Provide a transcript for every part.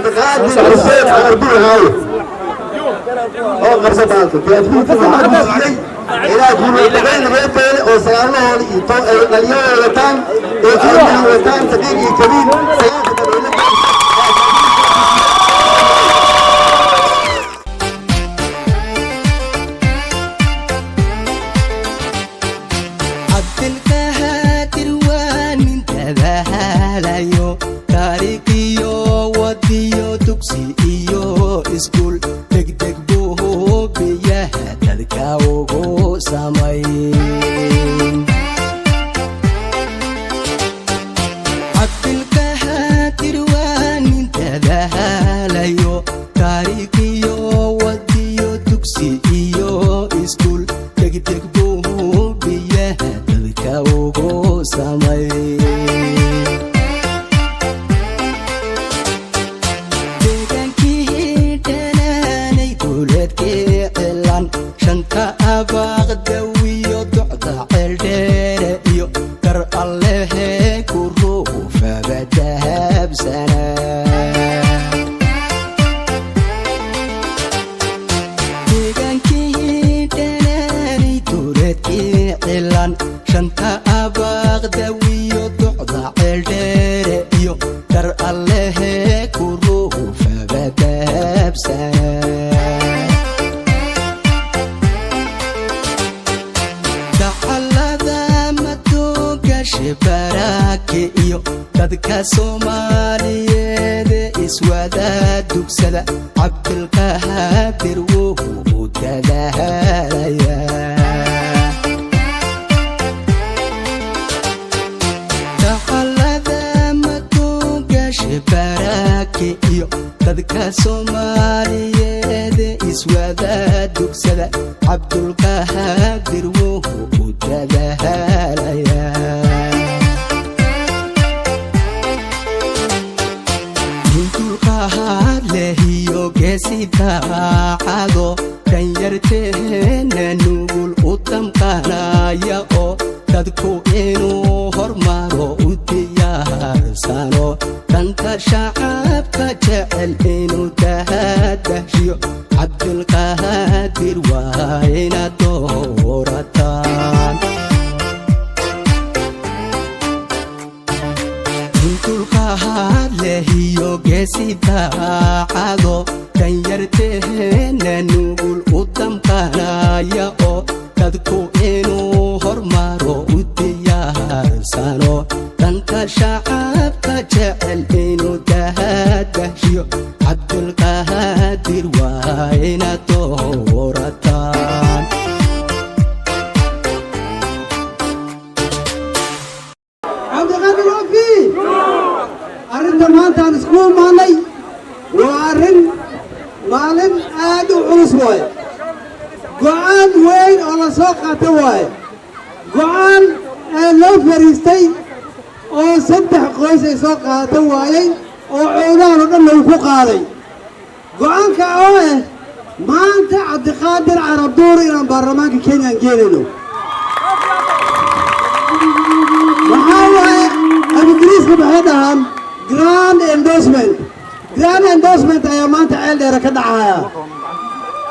عبد الحسين على الدين هاي غرزبات إلى جمهور بين غيرته وسيارنا اليوم وطن وفيهم وطن تقيقي كبير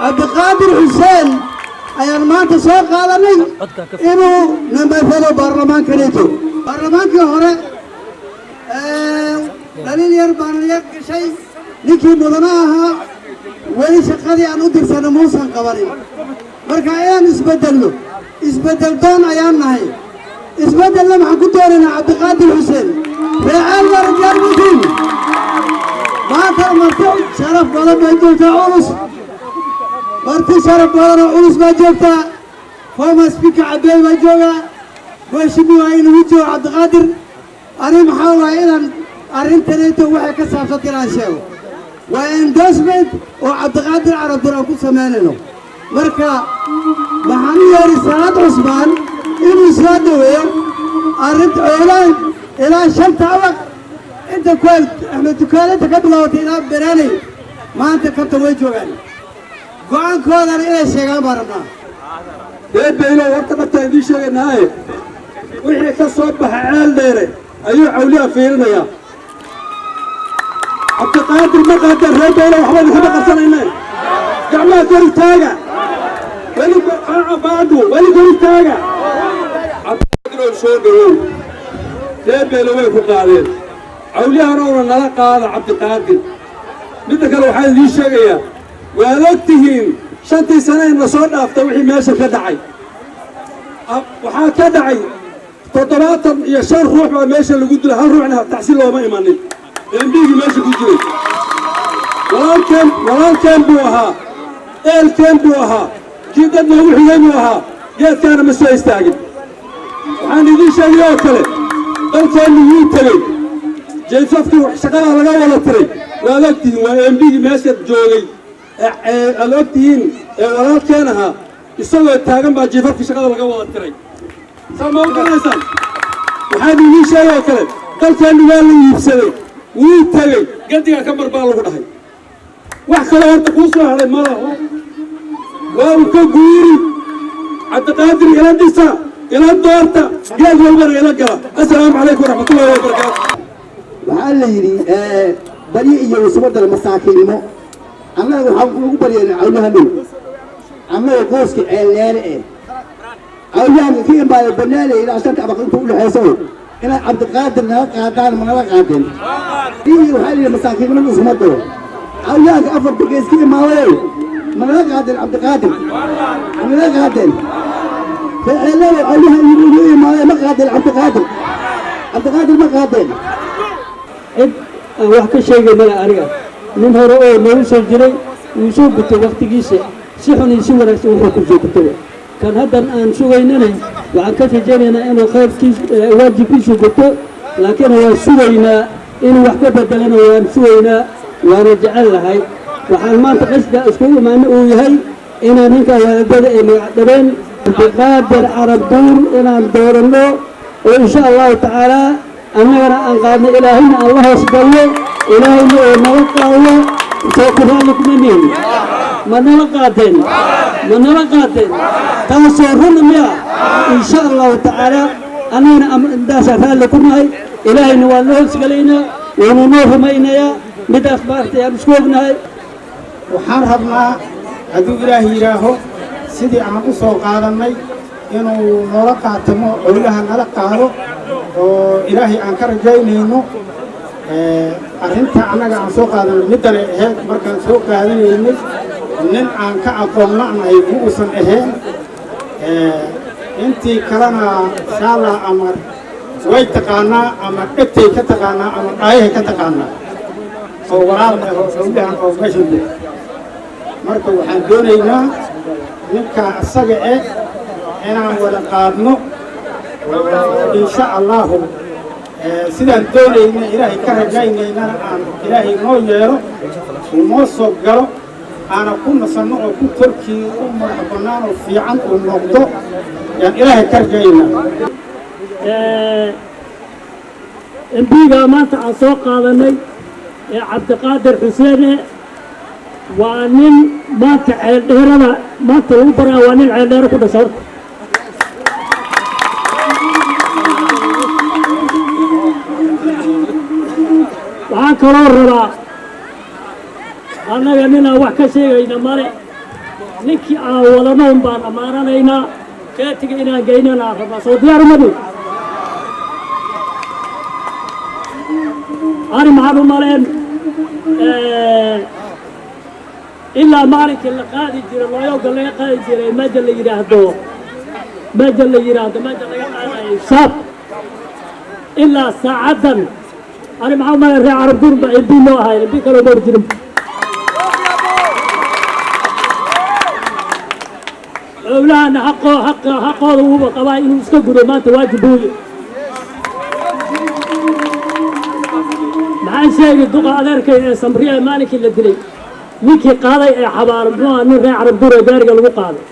عبد القادر حسين أيام ما تسوق هذا لي إنه نمثله برلمان كنيتو برلمان كهرة دليل يربان شيء لكي مدناها ولي شقدي أن أدرك سنة موسى قبلين مركايان اسبدل دون أيامنا هي اسبدل لما حكوا دورنا عبد القادر حسين فعل رجال مسلم ما ترمتوا شرف ولا بيجوتا عرس مرتي شرف ولا عرس بيجوتا فما سبيك عبيل بيجوتا وشبي وين وجو عبد القادر أنا محاولة إلى أرين تريتو وحي كسافة ترانشيو واندوسمنت وعبد القادر عرب دراكو سمانينو مركا محامية رسالة عثمان إنو سادوية أرنت أولان إلى شمتا وقت أنت قلت أحمد دكالة تقبلوت إلى براني ما أنت كنت ويجوغاني قوان كودر إلى الشيغان بارنا بيبينو وقتبتا إذي شيغان هاي وحي كصوبها عال ديري أيو عوليها فيرنا يا عبد القادر ما قادر ريبه ولا وحبا نحبا قرصانينا جعلها كوري تاقع ولي بعده ولي كوري تاقع عبد القادر وشور قرون ريبه لو ويكو قادر عوليها رونا نلقى هذا عبد القادر بدك لو حال لي شيء وادتهم شنتي سنين نصور افتوحي ماشي كدعي waxaa ka dhacay 7 ruux baa meesha lagu dilay hal ruuxna tacsiil looma imanin MPga meesha ku jiray walaalkeen buu ahaa eelkeen buu ahaa kii dad noogu xigay buu ahaa geedkaana ma soo istaagin waxaan idiin sheegay oo kale dalkeennu wuu tegey jeefafkii shaqada laga wada tiray waad ogtihiin waa MPgii meesha joogay aad ogtihiin walaalkeen ahaa isagoo taagan baa jeefafkii shaqada laga wada tiray sama u qanaysaan waxaan idiin sheegay oo kale dalkeennu waa la iibsaday wuu tegey gadiga ka mar baa lagu dhahay wax kale horta kuu soo hadhay ma laho waa uu ka guuri cabdiqaadir ila dhisa ila doorta geed walbana ila gala assalaamu calaykum waraxmatullaahi wabarakaatu waxaa la yidhi baryo iyo usubadda masaakiinimo annaga waxaan ugu baryeena cawlaha dhow annaga qoyska ceelleere cawlahanka ka imaada banaale ilaa shanta abaq inta u dhexayso inay cabdiqaadir naga qaadaan ma naga qaadeen waxaa la yidhi masaakiinnimada isuma daro cawlahanka afarta gees ka imaaday ma naga qaadeen cabdiqaadir ma naga qaadeen ceelleere cawlaha igu imaaday ma qaadeen cabdiqaadir ma qaadeen cid aan wax ka sheegay mala aniga nin hore oo noogu soo jiray wuu soo gutay waqtigiisa si xun iyo si wanaagsan wuxuu ku soo gutay kan haddan aan sugaynana waxaan ka rajaynaynaa inuu waajibkiisu guto laakiin waan sugaynaa inuu wax ka bedelana waan sugaynaa waana jecel lahay waxaan maanta qasda iskugu imaano uu yahay inaan ninka waalidada ay magac dhabeen cabdiqaadir carab duur inaan dooranno oo insha allahu tacaala annagana aan qaadno ilaahayna aan la hoos galno ilaahayna oo naga qaado soo ku raalli kuma nihin ma nala qaadeen taasoo runa miya insha allahu tacaala annagana intaasaan raalli ku nahay ilaahayna waan la hoos galaynaa waanu noo rumaynayaa midaas maaragtay aan isku ognahay waxaan rabnaa hadduu ilaahay yidhaaho sidii aan u soo qaadannay inuu noola qaatamo cowlaha nala qaado oo ilaahay aan ka rajaynayno arrinta annaga aan soo qaadanay middanay ahayd markaan soo qaadanaynay nin aan ka aqoonna'nahay ma uusan ahayn intii kalena inshaalla ama way taqaanaa ama dhegtay ka taqaanaa ama dhaayahay ka taqaanaa oo walaalna oo cowlahan oo meesha jira marka waxaan doonaynaa ninkaa isaga inaan wada qaadno insha allahu sidaan doonayna ilaahay ka rajaynaynana aan ilaahay noo yeelo uu noo soo galo aana ku nasanno oo ku torkii u madax bannaan oo fiican uu noqdo yaan ilaahay ka rajaynaa MPga maanta aan soo qaadanay ee cabdiqaadir xuseene waa nin maanta ceeldheerada maanta lagu baraa waa nin ceeldheero ku dhasha horta waxaan kaloo rabaa annaga ninaan wax ka sheegayna male ninkii aan wadanoon baan ammaananaynaa keetiga inaan geynana aan rabnaa soo diyaar madu ani maxaan u maleen ilaa maalinkii la qaadi jiray looyowga laga qaadi jiray meja la yidhaahdo meja laga qaadayo shaab ilaa saacaddan ani maxaa u maleen reer carab duur ba MP loo ahay MP kaloo ma jirin cowlahana xaqooda uuba qabaa inuu iska gudo maanta waajib buuye maxaan sheegi duqa adeerkay ee samriya maalinkii la dilay ninkii qaaday ee xabaaro muxuu ahaa nin reer carab duur ee gaariga lagu qaaday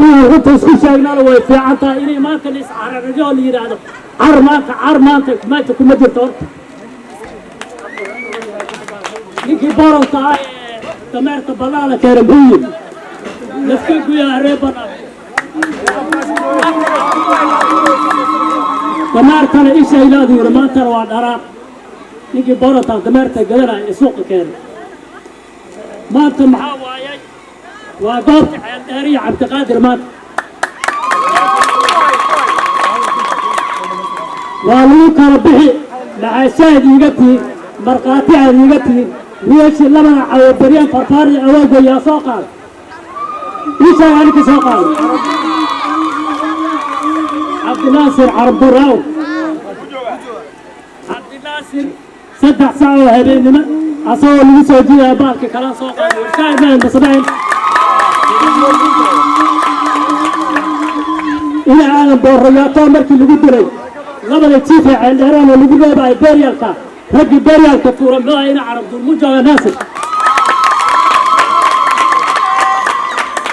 inaan runta isku sheegnaana way fiican tahay inay maanta la iscararajo oo la yidhaahdo car maanta meesha kuma jirto horta ninkii boronka ah ee dameerta banaana keena muxuu yidhi nafka guyaha reer banaan dameertana isha ilaadu yiri maantana waa dharaar ninkii boorata dameerta gadanaya ee suuqa keenay maanta maxaa waayay waa goobta ceeldheeriya cabdiqaadir maanta waa lagu kala bixi maxaasaad iiga tihiin markhaati aad iiga tihiin wiilashii labada cawo baryaan farfaar iyo awaago yaa soo qaada ishaa aninka soo qaada cabdinaasir carburaw cabdinaasir 3 saac oo habeenimo asagoo lagu soo jiidaya baalka kala soo qaaday warshaadan masbayn ina aadan boorayaato markii lagu dilay labada jiif ee ceeldheeraan oo lagu leeyahay beeryalka raggi beeryalka tuura ma ina carab dul mujaa naasir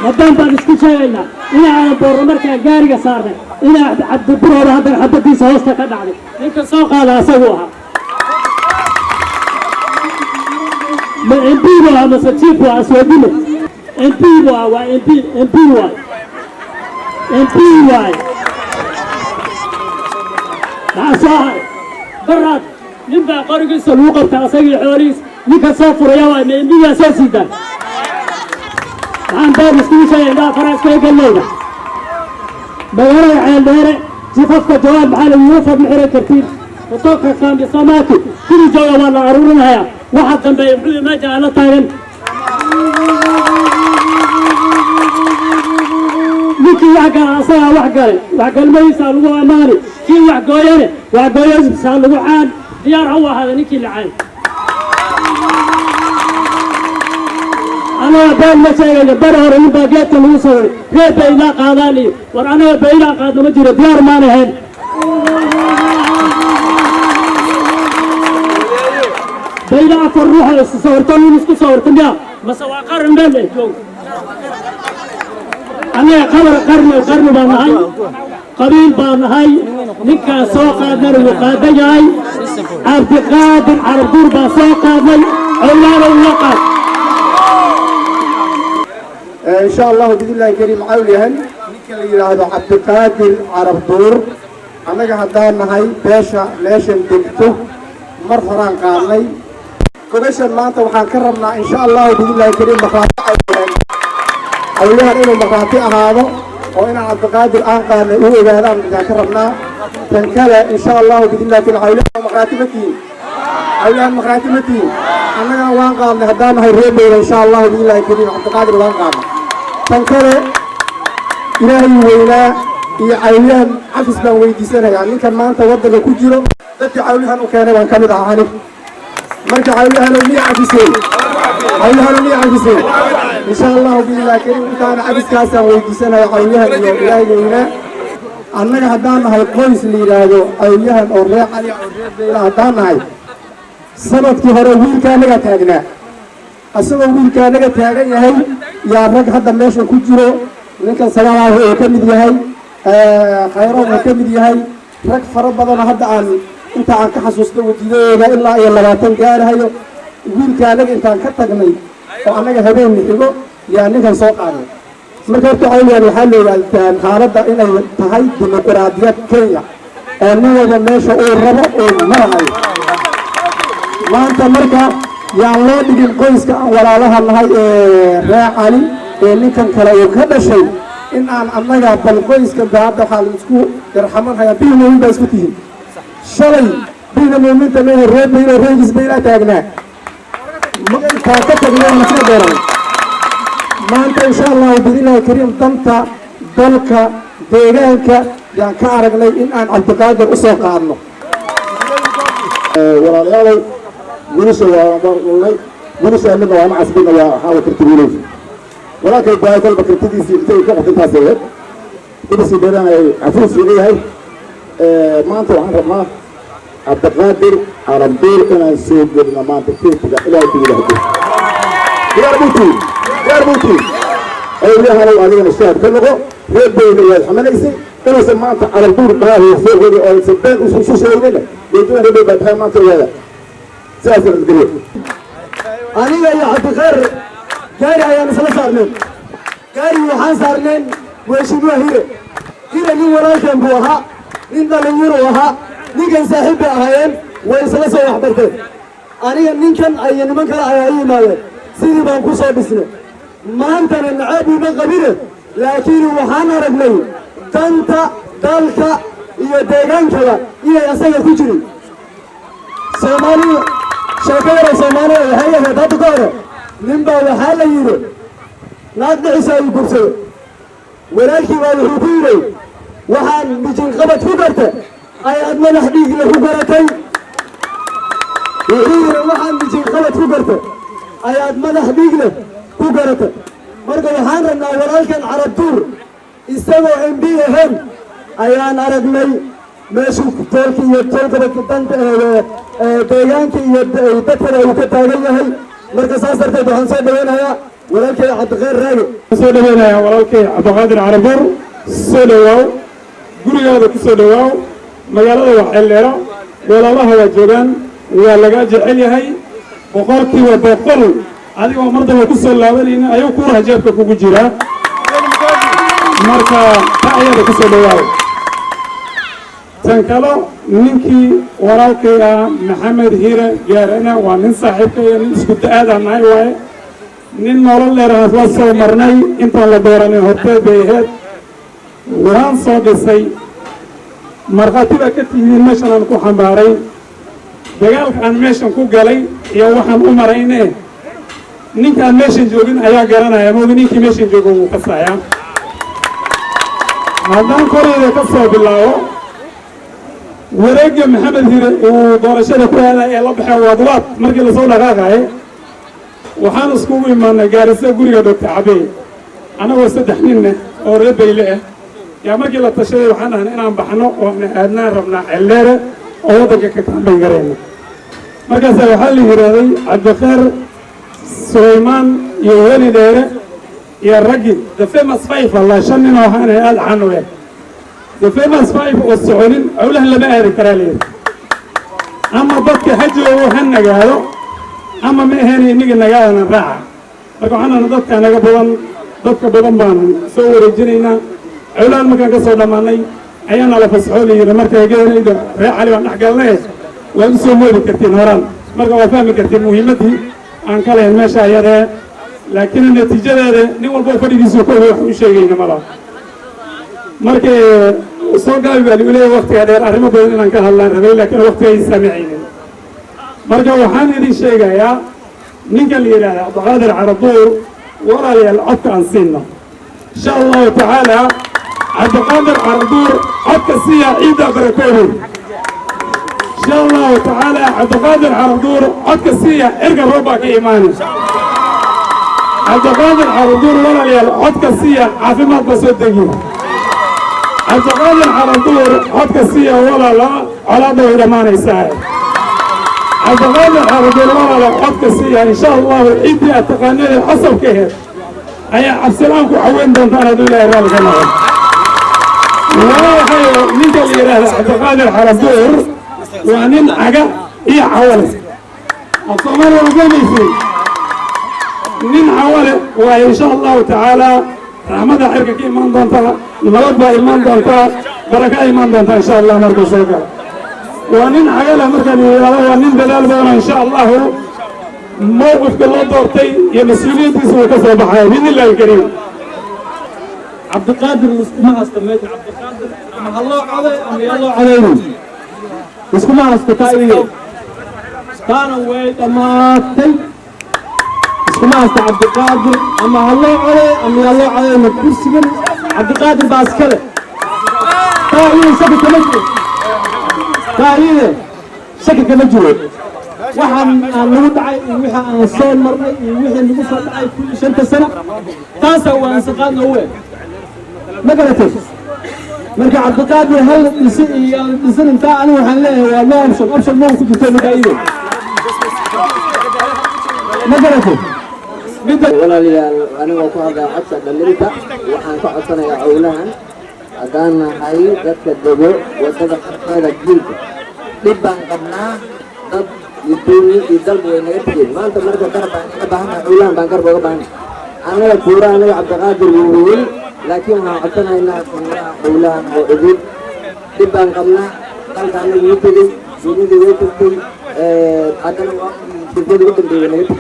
madan baan isku sheegaynaa ina aadan booro markaa gaariga saarnay ina cabdiburooda hadda xabadiisa hoosta ka dhacday ninka soo qaada asagu ahaa ما امبيرو ama sachifu aswadile امبيرو waa امبيرو نعصار براد نبقى قرق السلوق بتاع ساقي حواليس نيكا صفر يا واي من امبيرو اساسي ده عن باب سكوشة لا فراس كي قال لينا بغير عين ديري جفافك جواب محل يوفر محل كرتين وطوقع كان بصماتي كل جواب والله عرورنا هيا واحد كان بيبحوي ما جاء على طايرين نيكي وحقا عصاها وحقا ما يسألوا أماني كي وحقا يزب سألوا عان ديار هو هذا نيكي اللي عان أنا بين مسائل برهر اللي باقيت الوصول غير بيلاق هذا لي وأنا بيلاق هذا مجرى ديار ما نهين بيلا فرروح صورتني مسكو صورتني بس واقر مبلة جو أنا قرن بانهاي قبيل بانهاي نكا سوق نر وقاد جاي عبد القادر عرب دور بسوق نر أولاد اللقب إن شاء الله بإذن الله الكريم عوليهن نكا هذا عبد القادر عرب دور أنا قاعدان هاي باشا ليش ندكتو مرفران قارني كوميشن مانتا waxaan ka rabnaa insha Allah billahi kariim maqaati awlaha inuu maqaati ahaado oo in Abd Qaadir aan qaanay uu ogaadaan waxaan ka rabnaa tan kale insha Allah billahi kariim awlaha maqaati mati annaga waan qaadnay hadaan hay reebay insha Allah billahi kariim Abd Qaadir waan qaadnay tan kale ilaahay weynaa iyo awlahan afis baan weydiisanayaa ninkan maanta wadada ku jiro dadka awlahan u keenay waan kamid ahaa مرجع عليها لو مية عفسين إن شاء الله بالله كريم كان عفس كاسا ويجسنا عليها إلهي لنا أننا هدانا هاي قويس اللي يلاقوا عليها أو ريح عليها أو ريح بيلا هدانا هاي سنة كهرو ويل كان لغا تاقنا السنة ويل كان لغا تاقنا هاي يا رق حدا ماشا كجرو لكن سلامة وكمد يهي خيرا وكمد يهي رق فرب بدنا هدا عن انت عن كحسوسته وجيده إلا إلا لباتن gaar hayo wiilka anaga intaan ka tagnay oo anaga habeen nixigo yaa ninkan soo qaaday marka taayaan waxa leeyahay xaaladda inay tahay dimuqraadiyad Kenya ee niyada meesha oo rabo oo maahay maanta marka yaa loo dhigin qoyska walaalaha nahay ee raacali ee ninkan kale uu ka dhashay in aan anaga bal qoyska baada xal isku yarxaman haya biilmo baa isku tihiin شلي بين المؤمنين تمام الرب بين الرجس بين أتاجنا كاتب تجنا مسنا دوران ما أنت إن شاء الله بإذن الله الكريم تمتا ضلك ديرانك يعني كارج لي إن أن عبد القادر أسوق عنه ولا لا منسى والله منسى اللي ما مع سبنا يا حاول ترتبيله ولكن بعد ذلك ترتدي سيرتي كم تنتظر بس يبان عفوف في هاي ما أنت وعن ربنا عبد القادر عرب دور كان يسوق لنا ما أنت كيف إلى تقول هذا يا ربوتي أولها لو علينا الشهر كله رد بين الحمل يصير كانوا سمعت عرب دور قال يسوق لي أو سبان وشو شيء ولا يدون رد بين ما أنت ولا سافر الدنيا أنا يا عبد القادر جاري يا مسلا صارنين جاري وحان صارنين ويشوفوا هيرة لي وراكم بوها nin dhalinyaro ahaa ninkan saaxiib bay ahaayeen way isla soo waxbarteen aniga ninkan ay niman kale ayaa ii yimaadeen sidii baan ku soo dhisnay maantana nacaab uma qabine laakiin waxaan aragnay danta dalka iyo deegaankaba inay asaga ku jirin soomaaliya sheekadana soomaaliya waxay ahayd hadda ka hore ninbaa waxaa la yidhi naag dhicisa ayuu gursado walaalkii baa wuxuu ku yidhi waxaan mijinqabad ku garta ayaad madax dhiigle ku garatay wuxuu yidhi waxaan mijinqabad ku garta ayaad madax dhiigle ku garatay marka waxaan rabnaa walaalkan carab duur isagoo mb ahayn ayaan aragnay meeshuu toolka iyo toolkaba danta deegaanka iyo dadkana uu ka taagan yahay marka saas darteed waxaan soo dhaweynayaa walaalkay cabdiqayr raage soo dhaweynayaa walaalkay cabdiqaadir carabur soo dhawaaw gurigaada ku soo dhawaaw magaalada waa xeeldheero walaalaha waa joogaan waa laga jecel yahay boqolkiiba boqol adigoo mardaba ku soo laabanayna ayuu kuuraha jeebka kugu jiraa marka ta ayada ku soo dhawaaw tan kalo ninkii walaalkay ah maxamed hire gaarana waa nin saaxiibkaya nin isku da-aadaan nahay waaye nin nolol dheeraas la soo marnay intaan la dooranin horteed bay ahayd waan soo dhisay markhaati baa ka tihiin meeshan aan ku xambaaray dagaalka aan meeshan ku galay iyo waxaan u marayne ninkaan meeshan joogin ayaa garanaya moogi ninkii meeshan joogo wuu kasayaa haddaan korayda ka soo bilaabo wareegga maxamed hire uu doorashada ku aaday ee la baxay waadwaad markii lasoo dhaqaaqaye waxaan iskugu imaanay gaarisa guriga doctor cabey anagoo 3 ninne oo reer bayle ah yaa markii la tashaday waxaan ahnay inaan baxno oo aadnaan rabnaa celleere oo waddanka ka kaambayn garayno markaasa waxaa la yidhaahday cabdiqayr sulaymaan iyo weli dheere iyo raggi the famous five allah 5 nin oo waxaan aad caan u ah the famous five oo soconin awlaha lama aadi karaa la yidhi ama dadka ha joogo ha nagaado ama ma ahayn innaga nagaadana raaca marka waxaan dadka naga badan dadka badan baan soo wareejinaynaa awlaad markaan ka soo dhammaanay ayaana la fasaxoo la yidhi marka geedanayda reer cali baan dhex galnay waad u soo moodi kartiin horaan marka waa fahmi kartiin muhiimaddii aan ka lahayn meesha ayadee laakiin natiijadeeda nin walba fadhigiisu ka wax u sheegayna mala markay soo gaabi baa ligu leeyahay waqtiga dheer arrimo badan inaan ka hadlaan rabay laakiin waqtiga ay saamicaynin marka waxaan idin sheegayaa ninka la yidhaahda cabdiqaadir carabuur walaalayaal codka aan siinno insha allahu tacaala cabdiqaadir carabuur codka siiya ciidda barakooday insha allahu tacaala cabdiqaadir carabuur codka siiya cirka roobbaa ka imaanay cabdiqaadir carabuur walaalayaal codka siiya caafimaad baa soo degiya cabdiqaadir carabuur codka siiya walaala colaadda way dhammaanaysaa cabdiqaadir carabuur walaala codka siiya insha allahu ciddii aad taqaanada xasabka aheed ayaa cabsilaan ku caweyn doontaan hadduu ilaahay raalli ka noqon waxay ninka la yidhaahda cabdiqaadir carabuur waa nin caga iyo cawale af soomaaliya ma fahmaysay nin cawale waayo insha allahu tacaala raxmada xirka ka imaan doontaa nabad baa imaan doontaa baraka imaan doontaa insha allah markuu soo galo waa nin cagale markaan yidhaahdo waa nin dadaal badana insha allahu mowqifka loo doortay iyo mas-uuliyaddiisa uu ka soo baxaya biidni illahi alkariim cabdiqaadir iskuma hasta meesha cabdiqaadir ama ha loo coday ama yaa loo codaynin iskuma hasta taa iyo taana way dhammaatay iskuma hasta cabdiqaadir ama ha loo coday ama yaa loo codayna kursigan cabdiqaadir baa iskale taa iyada shaki kama jiro taa iyada shaki kama jiro waxaan aan nagu dhacay iyo wixii aan soo marnay iyo wixii nagu soo dhacay kulli 5 sano taasaa waa ansaqaadna u eg ma garatay marka cabdiqaadir hal dhisi iyo aan dhisan intaa anigu waxaan leeyahay waa no option ma ku jirto midaaide ma garatay walaalayaal anigoo ku hadlaya codka dhalinta waxaan ka codsanayaa owlahan haddaan nahay dadka dego wadada qarkeeda jiilka dhib baan qabnaa dad iyo duunya iyo dalba way naga tegeen maanta marka garab baan iga baahanahay owlahan baan garab uga baahanay annaga kuura anaga cabdiqaadir wuu weyn laakiin waxaan codsanaynaa kuuraha owlahan oo cudud دبان قبنا قال كان يوتيوب يوتيوب يوتيوب أدنى تبدو تبدو نيتي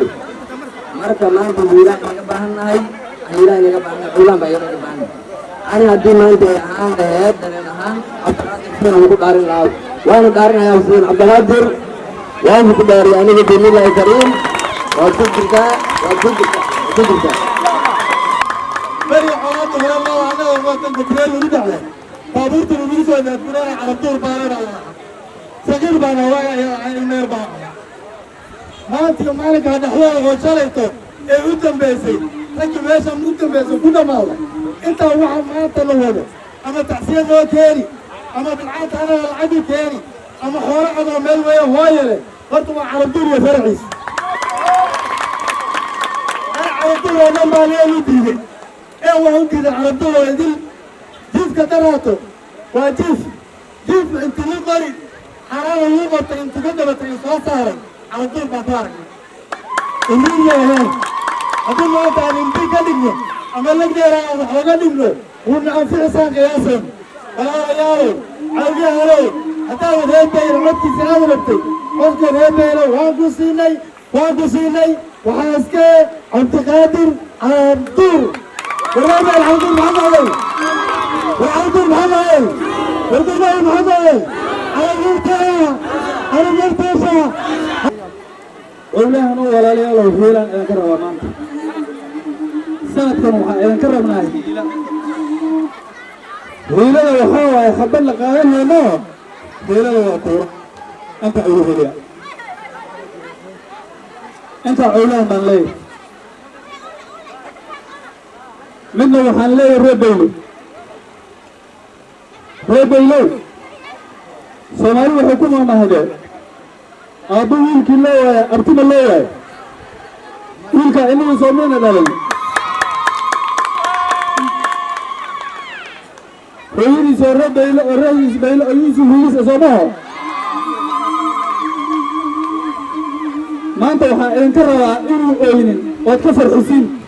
مركب ما تقولنا كبارنا هاي هيلا كبارنا كلام باير كبارنا أنا هدي ما أنت هان ده دلنا هان أفراد إحنا نقول دارين لاو وأنا دارين يا أستاذ عبد القادر وأنا نقول داري أنا بدي الله كريم وأشكرك وأشكرك بري عوض هلا الله أنا وقت البريل ولد عليه بابورت الوليس وأنا بناء على الدور بارنا سجل بنا واقع يا عين النار بقى ما أنت كمان قاعد حوار وشلته قدام بيسي لكن ليش ممكن بيسي كنا ماله أنت واحد ما تلوه أما تحسين هو كيري أما بالعاد أنا العدو كيري أما حوار أنا ملوي هوايله برضو على الدور يا فرعيس أنا على الدور أنا ما لي ديني إيه وهم كذا على الدور يدل جيف كتراته وجيف أنت لي قريب حرام يوقف أنت قدمت صار على الدور بطارك إني يا هان أقول ما تعلم بي كدقنا أما لك ديرا وقدمنا ونعم في حسان قياسا ولا ريالو عوجي هلو حتى وذهب بي رمتك سعاد ربتي قلت وذهب بي لو وانكو سيني وحاسكي عبد القادر على الدور ورابع الحمد محمد وعبد محمد وعبد محمد على المرتاح على المرتاح والله أنا ولا لي الله فيلا إذا كرر ما سنة كم إذا كرر مناي فيلا وحوا يخبر لك هذا ما فيلا وقور أنت عيوه لي أنت عولان من لي منه وحن لي ربيلو سومالي وحكومة ما هذا أبو ويلك الله أرتم الله ويلك إنه سومنا دارين ويلي سورة بيلا الرئيس بيلا أيوسف ويلس أسماه ما أنت وحا إن كرر إنه أوينين وتكفر حسين